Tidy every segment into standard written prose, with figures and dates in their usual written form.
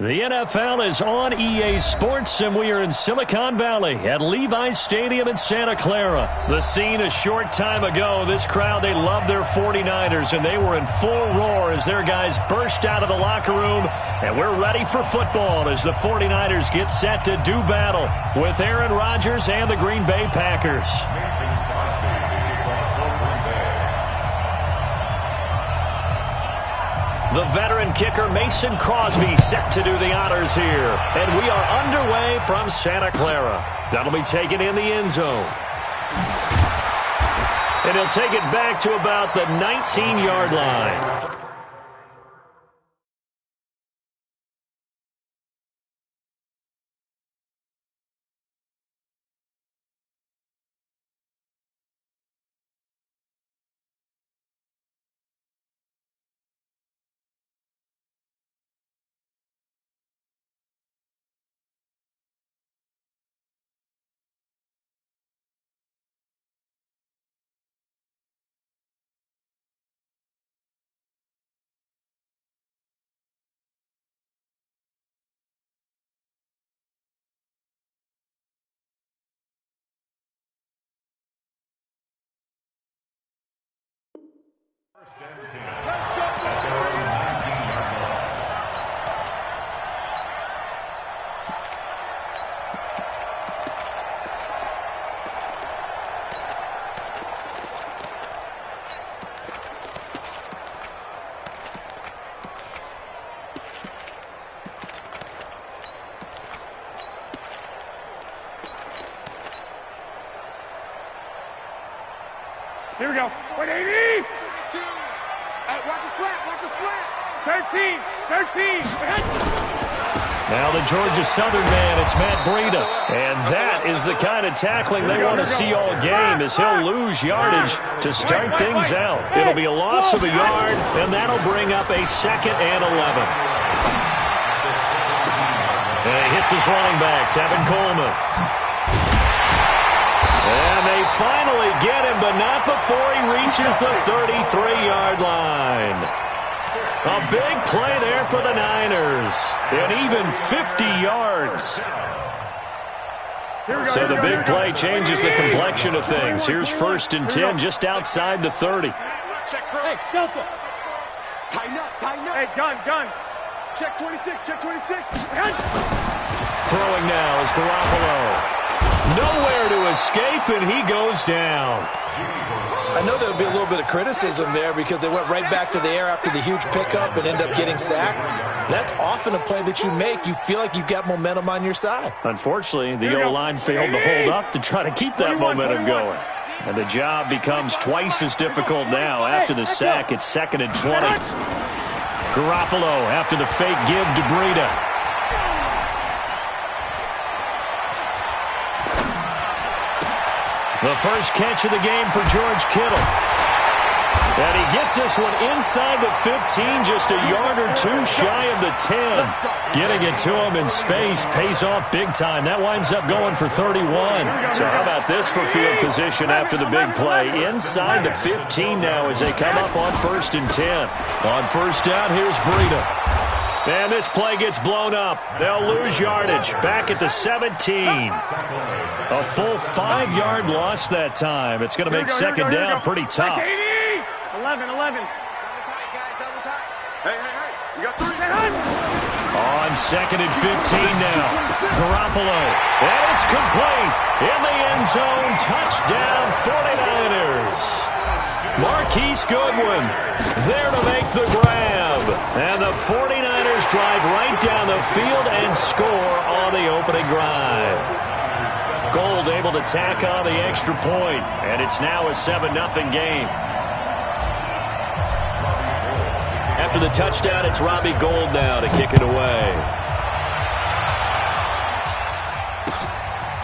The NFL is on EA Sports, and we are in Silicon Valley at Levi's Stadium in Santa Clara. The scene a short time ago, this crowd, they love their 49ers, and they were in full roar as their guys burst out of the locker room, and we're ready for football as the 49ers get set to do battle with Aaron Rodgers and the Green Bay Packers. The veteran kicker Mason Crosby set to do the honors here. And we are underway from Santa Clara. That'll be taken in the end zone. And he'll take it back to about the 19-yard line. Here we go. 180. Hey, watch the slant. Watch the slant. 13. Now the Georgia Southern man, it's Matt Breida. And that is the kind of tackling they want to see all game, as he'll lose yardage to start things out. It'll be a loss of a yard, and that'll bring up a 2nd and 11. And he hits his running back, Tevin Coleman. And they finally get him, but not before he reaches the 33-yard line. A big play there for the Niners. And even 50 yards. So the big play changes the complexion of things. Here's 1st and 10 just outside the 30. Hey, Delta. Tighten up. Hey, gun. Check 26. Throwing now is Garoppolo. Nowhere to escape, and he goes down. I know there would be a little bit of criticism there because they went right back to the air after the huge pickup and end up getting sacked. That's often a play that you make. You feel like you've got momentum on your side. Unfortunately, the O-line failed to hold up to try to keep that momentum going. And the job becomes twice as difficult now. After the sack, it's 2nd and 20. Garoppolo after the fake give to Breida. The first catch of the game for George Kittle. And he gets this one inside the 15, just a yard or two shy of the 10. Getting it to him in space pays off big time. That winds up going for 31. So how about this for field position after the big play? Inside the 15 now as they come up on 1st and 10. On 1st down, here's Breida. And this play gets blown up. They'll lose yardage. Back at the 17. A full 5-yard loss that time. It's going to make 2nd down pretty tough. 11. Hey. You got 3. On 2nd and 15 now. Garoppolo. And it's complete. In the end zone. Touchdown 49ers. Marquise Goodwin there to make the grab. And the 49ers drive right down the field and score on the opening drive. Gold able to tack on the extra point, and it's now a 7-0 game. After the touchdown, it's Robbie Gould now to kick it away.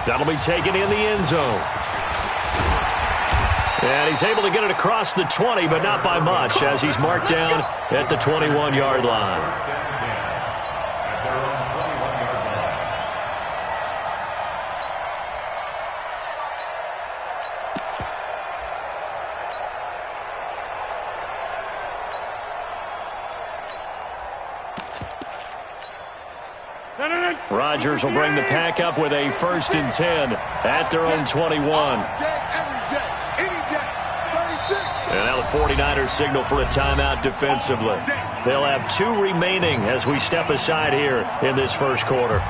That'll be taken in the end zone. And he's able to get it across the 20, but not by much, as he's marked down at the 21-yard line. Rodgers will bring the pack up with a 1st and 10 at their own 21. And now the 49ers signal for a timeout defensively. They'll have 2 remaining as we step aside here in this first quarter.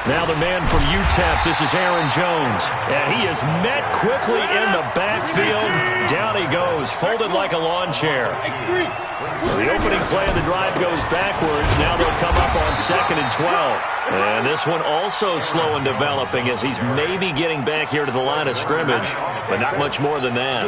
Now the man from UTEP, this is Aaron Jones. And he is met quickly in the backfield. Down he goes, folded like a lawn chair. The opening play of the drive goes backwards. Now they'll come up on 2nd and 12. And this one also slow in developing as he's maybe getting back here to the line of scrimmage, but not much more than that.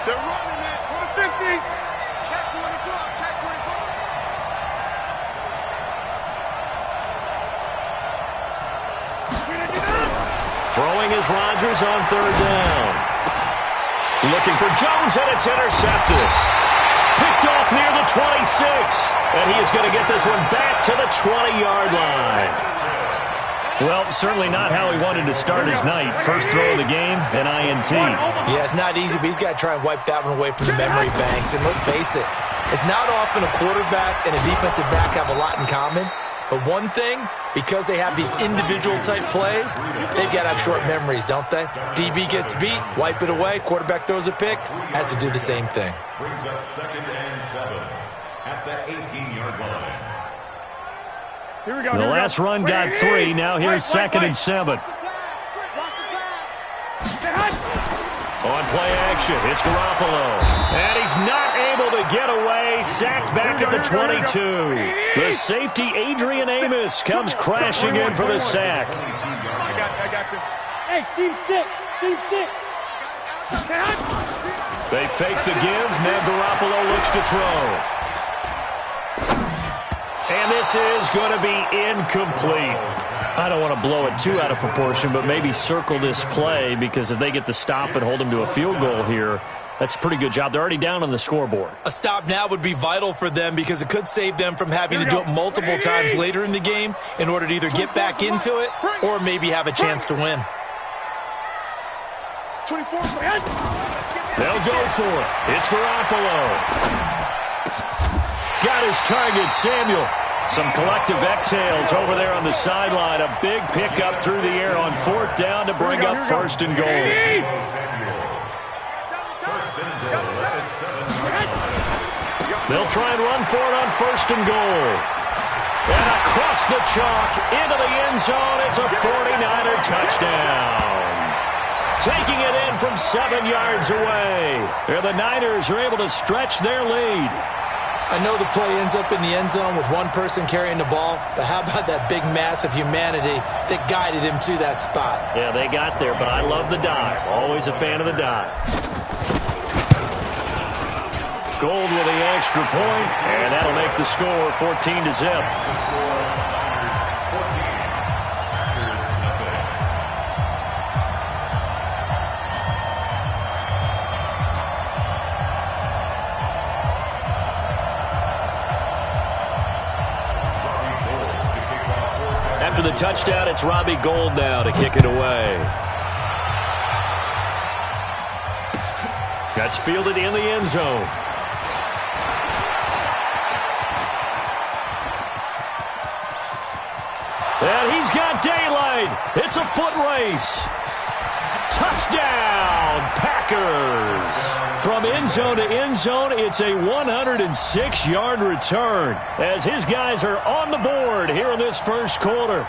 They're running it. 50. Check 24. Check 24. Throwing is Rodgers on 3rd down. Looking for Jones, and it's intercepted. Picked off near the 26. And he is going to get this one back to the 20-yard line. Well, certainly not how he wanted to start his night. First throw of the game, an INT. Yeah, it's not easy, but he's got to try and wipe that one away from the memory banks. And let's face it, it's not often a quarterback and a defensive back have a lot in common. But one thing, because they have these individual type plays, they've got to have short memories, don't they? DB gets beat, wipe it away, quarterback throws a pick, has to do the same thing. Brings up 2nd and 7 at the 18-yard line. Here we go. The last run got 3. Now here's 2nd and 7. On play action, it's Garoppolo. And he's not able to get away. Sacked back at the 22. The safety, Adrian Amos, comes crashing in for the sack. I got this. Hey, team 6. Team 6. They fake the give. Now Garoppolo looks to throw. And this is going to be incomplete. I don't want to blow it too out of proportion, but maybe circle this play, because if they get the stop and hold them to a field goal here, that's a pretty good job. They're already down on the scoreboard. A stop now would be vital for them, because it could save them from having to do it multiple times later in the game in order to either get back into it or maybe have a chance to win. 24. They'll go for it. It's Garoppolo. Got his target, Samuel. Some collective exhales over there on the sideline. A big pickup through the air on 4th down to bring up 1st and goal. They'll try and run for it on 1st and goal. And across the chalk into the end zone. It's a 49er touchdown. Taking it in from 7 yards away. And the Niners are able to stretch their lead. I know the play ends up in the end zone with one person carrying the ball, but how about that big mass of humanity that guided him to that spot? Yeah, they got there, but I love the dive. Always a fan of the dive. Gold with the extra point, and that'll make the score 14-0. After the touchdown, it's Robbie Gould now to kick it away. That's fielded in the end zone. And he's got daylight. It's a foot race. Touchdown, Packers. From end zone to end zone, it's a 106-yard return as his guys are on the board here in this first quarter.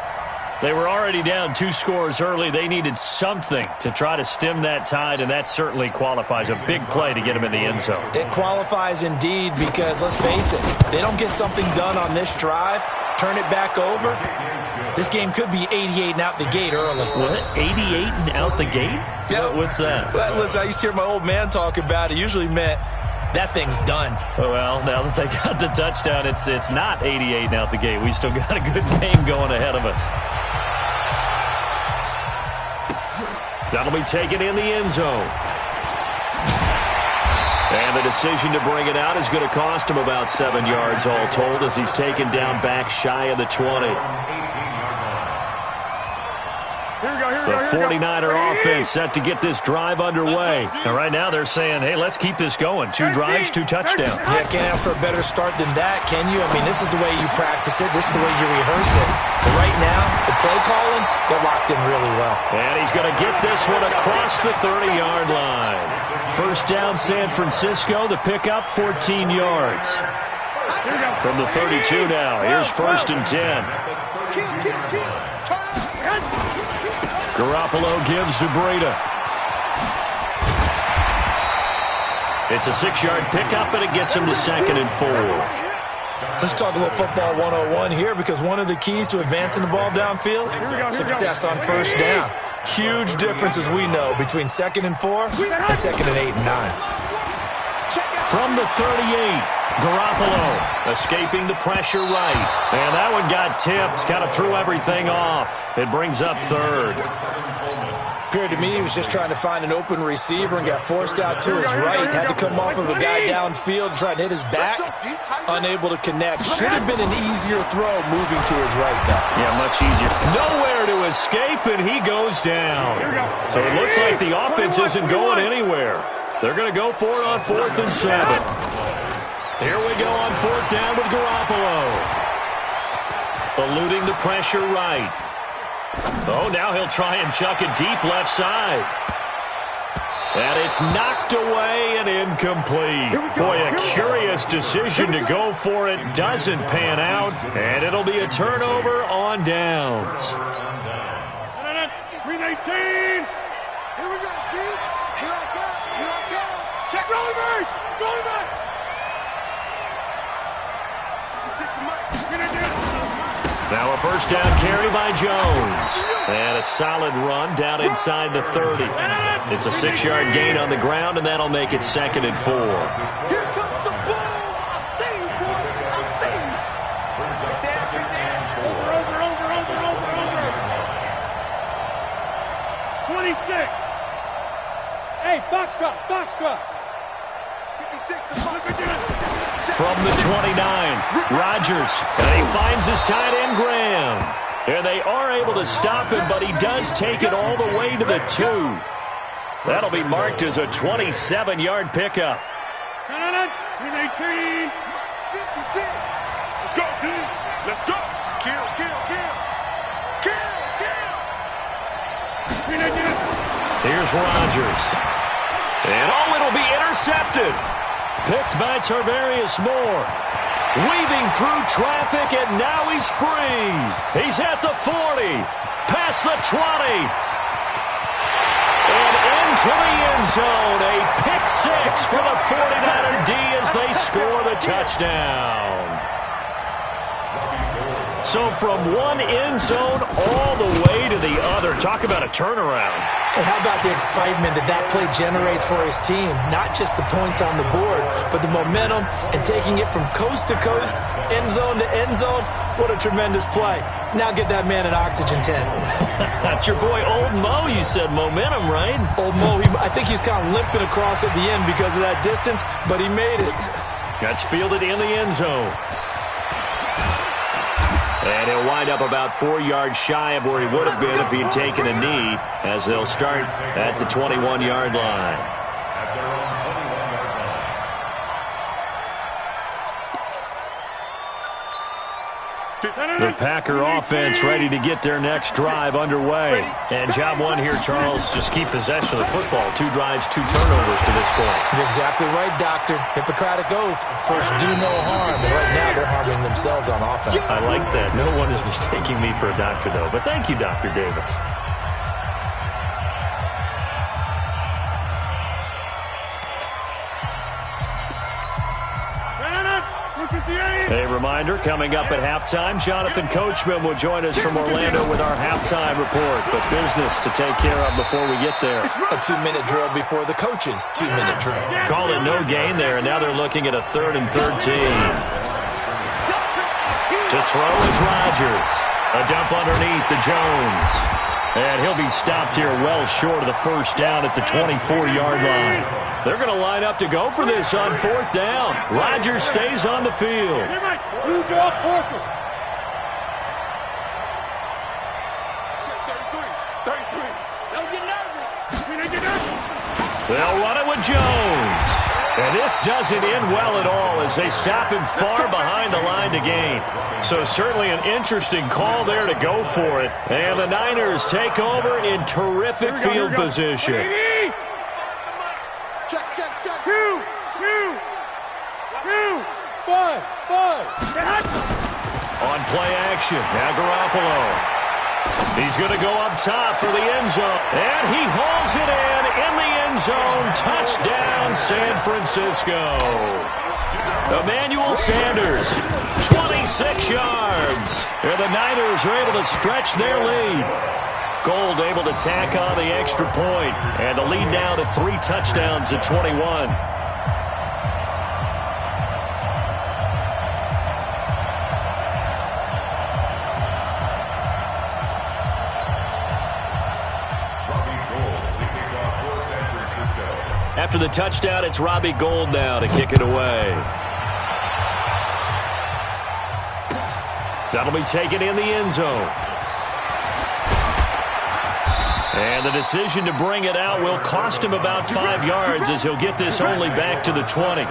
They were already down 2 scores early. They needed something to try to stem that tide, and that certainly qualifies. A big play to get them in the end zone. It qualifies indeed, because let's face it, they don't get something done on this drive, turn it back over, This game could be 88 and out the gate early. What? 88 and out the gate? Yeah. What's that? Well, listen, I used to hear my old man talk about it. Usually meant that thing's done. Well, now that they got the touchdown, it's not 88 and out the gate. We still got a good game going ahead of us. That'll be taken in the end zone. And the decision to bring it out is going to cost him about 7 yards all told as he's taken down back shy of the 20. The 49er offense set to get this drive underway. And right now they're saying, hey, let's keep this going. 2 drives, 2 touchdowns. Yeah, can't ask for a better start than that, can you? I mean, this is the way you practice it. This is the way you rehearse it. But right now, the play calling, they're locked in really well. And he's going to get this one across the 30-yard line. First down, San Francisco. The pickup, 14 yards. From the 32 now. Here's 1st and 10. Garoppolo gives to Breida. It's a 6-yard pickup, and it gets him to 2nd and 4. Let's talk a little football 101 here, because one of the keys to advancing the ball downfield, success on first down. Huge difference, as we know, between 2nd and 4 and 2nd and 8 and 9. From the 38, Garoppolo escaping the pressure right. And that one got tipped, kind of threw everything off. It brings up 3rd. Appeared to me he was just trying to find an open receiver and got forced out to his right. Had to come off of a guy downfield and try to hit his back. Unable to connect. Should have been an easier throw moving to his right, though. Yeah, much easier. Nowhere to escape, and he goes down. So it looks like the offense isn't going anywhere. They're going to go for it on 4th and 7. Here we go on 4th down with Garoppolo. Eluding the pressure right. Oh, now he'll try and chuck it deep left side. And it's knocked away and incomplete. Boy, a curious decision to go for it. Doesn't pan out. And it'll be a turnover on downs. 319. Here we go, dude. Here I come. Here I come. Check rolling back. Rolling back. Now a first down carry by Jones. And a solid run down inside the 30. It's a 6-yard gain on the ground, and that'll make it 2nd and 4. Here comes the ball. I'm saying, boy. I'm saying. Over. 26. Hey, foxtrot, foxtrot. From the 29, Rodgers, and he finds his tight end, Graham. And they are able to stop him, but he does take it all the way to the 2. That'll be marked as a 27-yard pickup. 319. 56. Let's go, dude. Let's go. Kill, kill, kill. Kill, kill. 319. Here's Rodgers. And oh, it'll be intercepted. Picked by Tarvarius Moore. Weaving through traffic, and now he's free. He's at the 40. Past the 20. And into the end zone. A pick 6 for the 49er D as they score the touchdown. So from one end zone all the way to the other. Talk about a turnaround. And how about the excitement that play generates for his team? Not just the points on the board, but the momentum and taking it from coast to coast, end zone to end zone. What a tremendous play. Now get that man an oxygen tent. That's your boy Old Mo. You said momentum, right? Old Mo, I think he's kind of limping across at the end because of that distance, but he made it. That's fielded in the end zone. And he'll wind up about 4 yards shy of where he would have been if he'd taken a knee, as they'll start at the 21-yard line. The Packer offense ready to get their next drive underway. And job one here, Charles, just keep possession of the football. 2 drives, 2 turnovers to this point. You're exactly right, Doctor. Hippocratic oath. First, do no harm. And right now, they're harming themselves on offense. I like that. No one is mistaking me for a doctor, though. But thank you, Dr. Davis. They reminder, coming up at halftime, Jonathan Coachman will join us from Orlando with our halftime report. But business to take care of before we get there. A 2-minute drill before the coach's 2-minute drill. Call it no gain there, and now they're looking at a 3rd and 13. To throw is Rodgers. A dump underneath to Jones. And he'll be stopped here well short of the first down at the 24-yard line. They're going to line up to go for this on 4th down. Rodgers stays on the field. They'll run it with Jones. And this doesn't end well at all as they stop him far behind the line to gain. So certainly an interesting call there to go for it. And the Niners take over in terrific field position. Check. 2, 5. On play action, now Garoppolo. He's going to go up top for the end zone. And he hauls it in the end zone. Touchdown, San Francisco. Emmanuel Sanders, 26 yards. And the Niners are able to stretch their lead. Gold able to tack on the extra point. And the lead now to 3 touchdowns at 21. After the touchdown, it's Robbie Gould now to kick it away. That'll be taken in the end zone. And the decision to bring it out will cost him about 5 yards as he'll get this only back to the 20.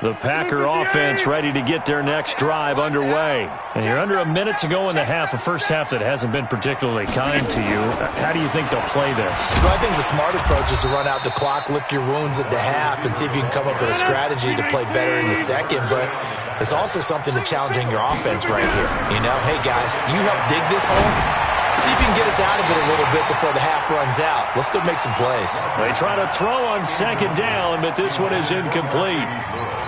The Packer offense ready to get their next drive underway. And you're under a minute to go in the half, a first half that hasn't been particularly kind to you. How do you think they'll play this? Well, I think the smart approach is to run out the clock, lick your wounds at the half, and see if you can come up with a strategy to play better in the second. But there's also something to challenging your offense right here. You know, hey, guys, you help dig this hole. See if you can get us out of it a little bit before the half runs out. Let's go make some plays. They try to throw on 2nd down, but this one is incomplete.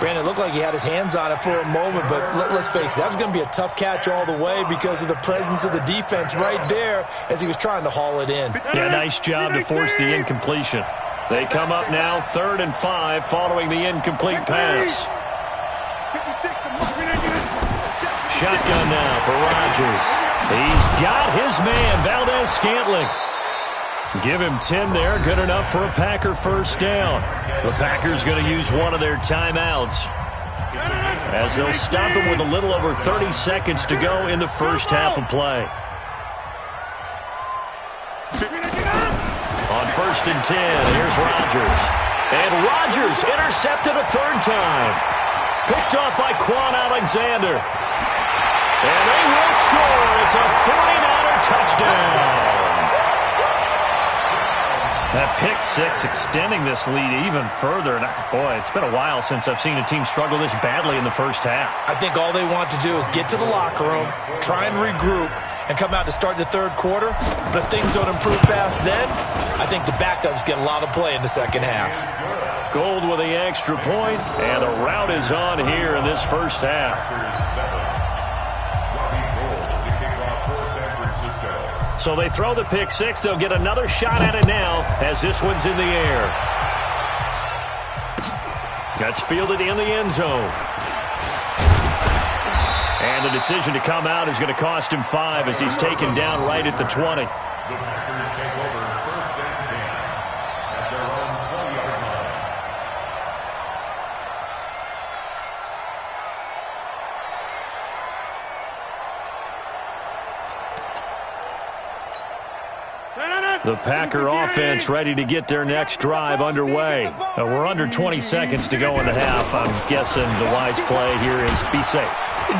Brandon, it looked like he had his hands on it for a moment, but let's face it, that was going to be a tough catch all the way because of the presence of the defense right there as he was trying to haul it in. Yeah, nice job to force the incompletion. They come up now 3rd and 5 following the incomplete pass. Shotgun now for Rodgers. He's got his man, Valdez-Scantling. Give him 10 there, good enough for a Packer first down. The Packers going to use one of their timeouts as they'll stop him with a little over 30 seconds to go in the first half of play. On 1st and 10, here's Rodgers. And Rodgers intercepted a 3rd time. Picked off by Quan Alexander. And they will score. It's a 49er touchdown. That pick 6 extending this lead even further. And boy, it's been a while since I've seen a team struggle this badly in the first half. I think all they want to do is get to the locker room, try and regroup, and come out to start the 3rd quarter. But if things don't improve fast then, I think the backups get a lot of play in the second half. Gould with the extra point, and the rout is on here in this first half. So they throw the pick 6. They'll get another shot at it now as this one's in the air. That's fielded in the end zone. And the decision to come out is going to cost him 5 as he's taken down right at the 20. The Packers take over 1st and 10 at their own 20-yard line. The Packer offense ready to get their next drive underway. We're under 20 seconds to go in the half. I'm guessing the wise play here is be safe.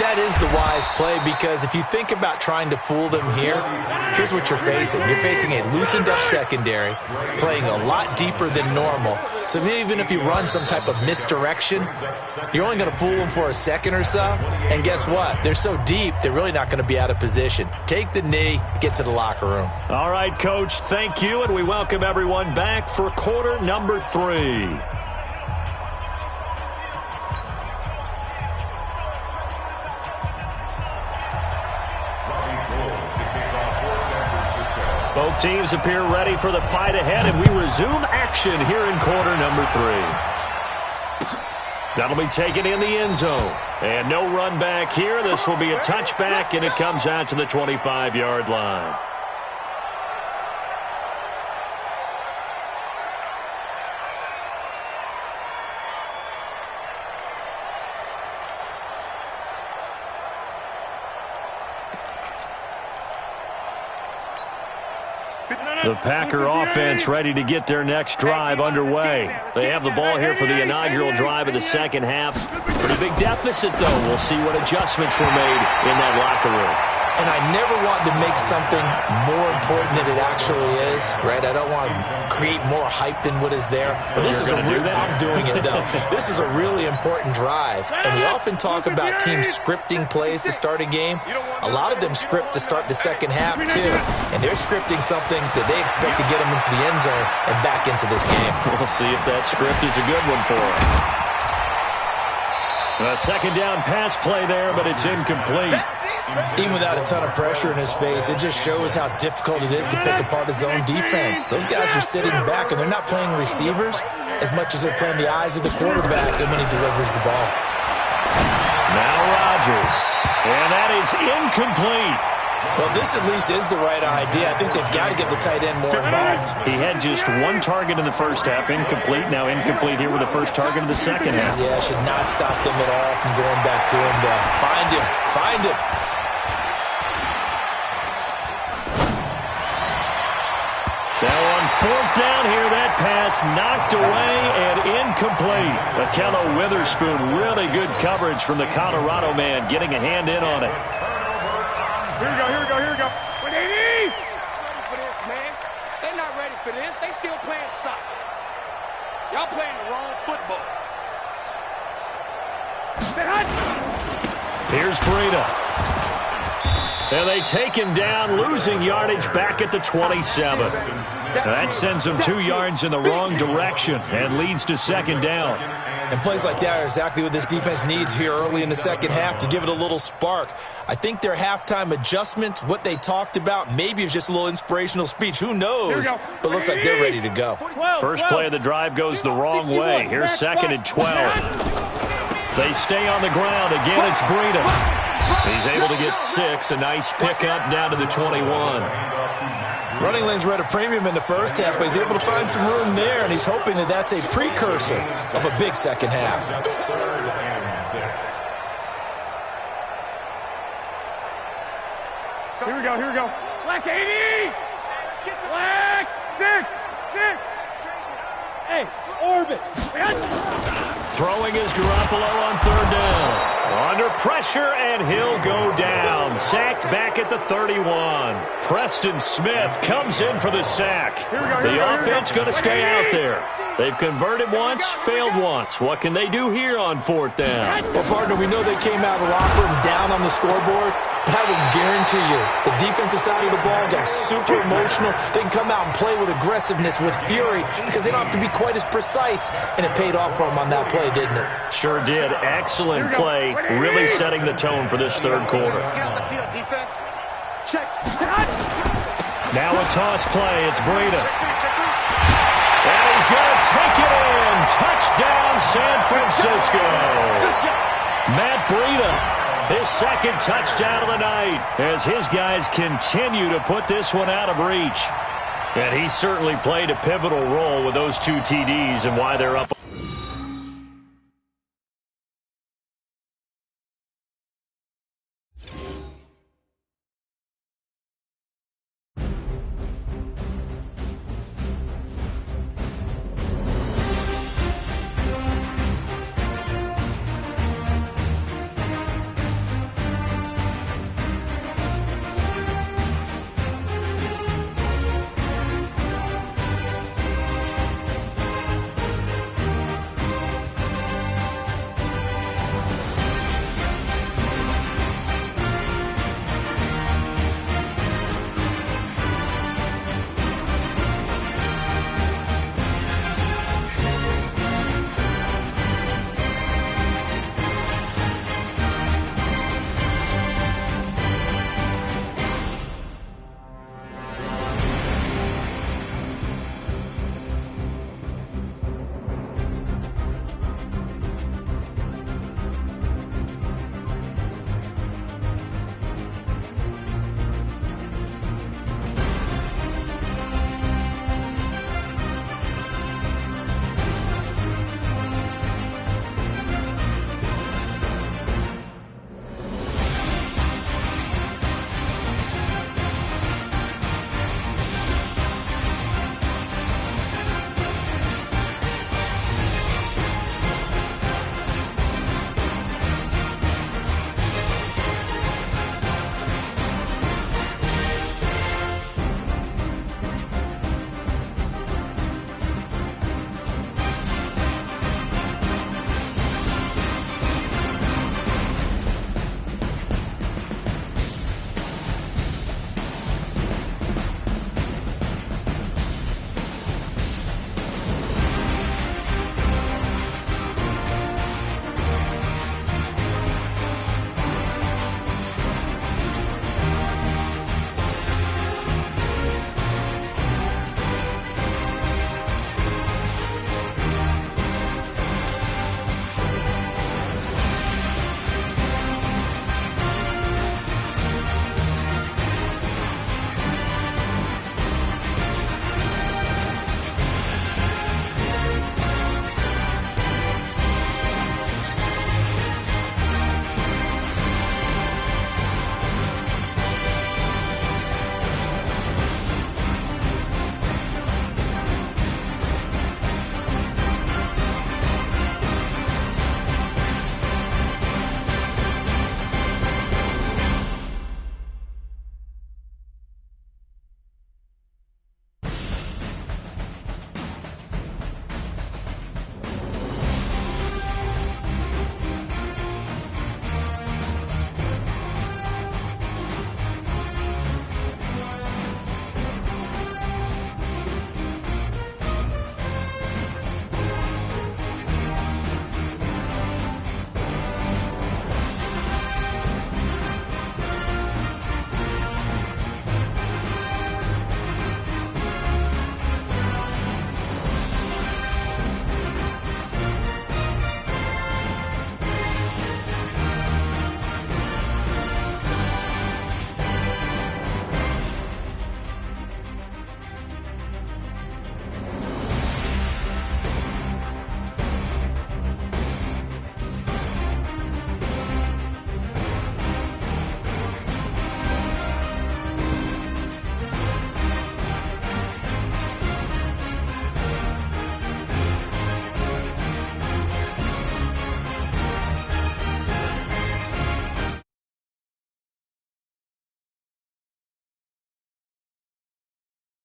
That is the wise play, because if you think about trying to fool them here, here's what you're facing. You're facing a loosened up secondary, playing a lot deeper than normal. So even if you run some type of misdirection, you're only going to fool them for a second or so. And guess what? They're so deep, they're really not going to be out of position. Take the knee, get to the locker room. All right, Coach, thank you, and we welcome everyone back for quarter number 3. Both teams appear ready for the fight ahead, and we resume action here in quarter number 3. That'll be taken in the end zone. And no run back here. This will be a touchback, and it comes out to the 25-yard line. The Packer offense ready to get their next drive underway. They have the ball here for the inaugural drive of the second half. Pretty big deficit, though. We'll see what adjustments were made in that locker room. And I never want to make something more important than it actually is, right? I don't want to create more hype than what is there. But this is I'm doing it, though. This is a really important drive. And we often talk about teams scripting plays to start a game. A lot of them script to start the second half, too. And they're scripting something that they expect to get them into the end zone and back into this game. We'll see if that script is a good one for them. A second down pass play there, but it's incomplete. Even without a ton of pressure in his face, it just shows how difficult it is to pick apart his own defense. Those guys are sitting back, and they're not playing receivers as much as they're playing the eyes of the quarterback and when he delivers the ball. Now Rodgers. And that is incomplete. Well, this at least is the right idea. I think they've got to get the tight end more involved. He had just one target in the first half, incomplete. Now incomplete here with the first target of the second half. Yeah, should not stop them at all from going back to him. Find him. Find him. Now on fourth down here, that pass knocked away and incomplete. Akello Witherspoon, really good coverage from the Colorado man, getting a hand in on it. Here we go, here we go, here we go. What they need? Ready for this, man. They're not ready for this. They still playing soccer. Y'all playing the wrong football. Here's Breida. And they take him down, losing yardage back at the 27. That sends them 2 yards in the wrong direction and leads to second down. And plays like that are exactly what this defense needs here early in the second half to give it a little spark. I think their halftime adjustments, what they talked about, maybe it was just a little inspirational speech. Who knows? But looks like they're ready to go. First play of the drive goes the wrong way. Here's second and 12. They stay on the ground. Again, it's Breida. He's able to get 6. A nice pickup down to the 21. Running lanes were at a premium in the first half, but he's able to find some room there, and he's hoping that that's a precursor of a big second half. Here we go, here we go. Slack 80! Slack 6! Hey, orbit! Throwing is Garoppolo on third down. Under pressure, and he'll go down. Sacked back at the 31. Preston Smith comes in for the sack. The offense going to stay out there. They've converted once, failed once. What can they do here on fourth down? Well, partner, we know they came out of the locker room down on the scoreboard, but I would guarantee you the defensive side of the ball got super emotional. They can come out and play with aggressiveness, with fury, because they don't have to be quite as precise, and it paid off for them on that play, didn't it? Sure did. Excellent play, really setting the tone for this third quarter. Now a toss play. It's Breida. And he's going to take it in. Touchdown, San Francisco. Matt Breida, his second touchdown of the night, as his guys continue to put this one out of reach. And he certainly played a pivotal role with those 2 TDs and why they're up.